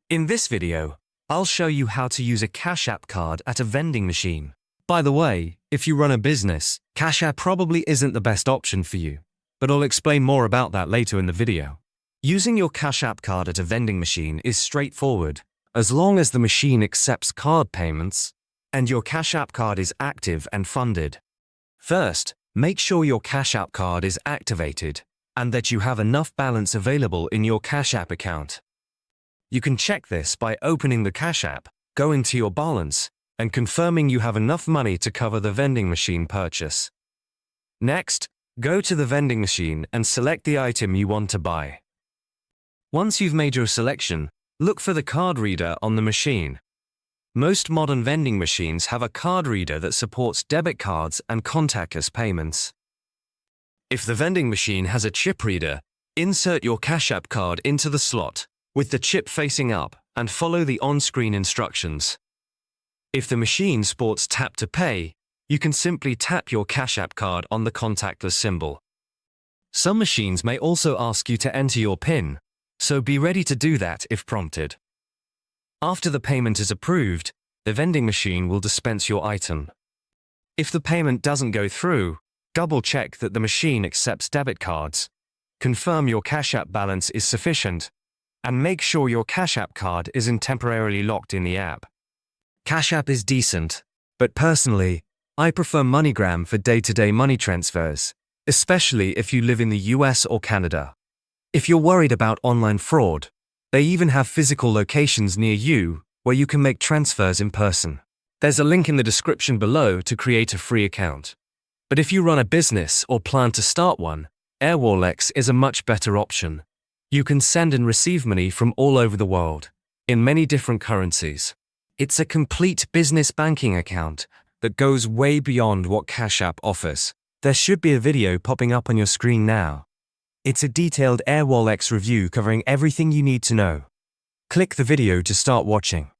In this video, I'll show you how to use a Cash App card at a vending machine. By the way, if you run a business, Cash App probably isn't the best option for you, but I'll explain more about that later in the video. Using your Cash App card at a vending machine is straightforward, as long as the machine accepts card payments and your Cash App card is active and funded. First, make sure your Cash App card is activated and that you have enough balance available in your Cash App account. You can check this by opening the Cash App, going to your balance, and confirming you have enough money to cover the vending machine purchase. Next, go to the vending machine and select the item you want to buy. Once you've made your selection, look for the card reader on the machine. Most modern vending machines have a card reader that supports debit cards and contactless payments. If the vending machine has a chip reader, insert your Cash App card into the slot with the chip facing up and follow the on-screen instructions. If the machine sports Tap to Pay, you can simply tap your Cash App card on the contactless symbol. Some machines may also ask you to enter your PIN, so be ready to do that if prompted. After the payment is approved, the vending machine will dispense your item. If the payment doesn't go through, double-check that the machine accepts debit cards, confirm your Cash App balance is sufficient, and make sure your Cash App card isn't temporarily locked in the app. Cash App is decent, but personally, I prefer MoneyGram for day-to-day money transfers, especially if you live in the US or Canada. If you're worried about online fraud, they even have physical locations near you where you can make transfers in person. There's a link in the description below to create a free account. But if you run a business or plan to start one, Airwallex is a much better option. You can send and receive money from all over the world, in many different currencies. It's a complete business banking account that goes way beyond what Cash App offers. There should be a video popping up on your screen now. It's a detailed Airwallex review covering everything you need to know. Click the video to start watching.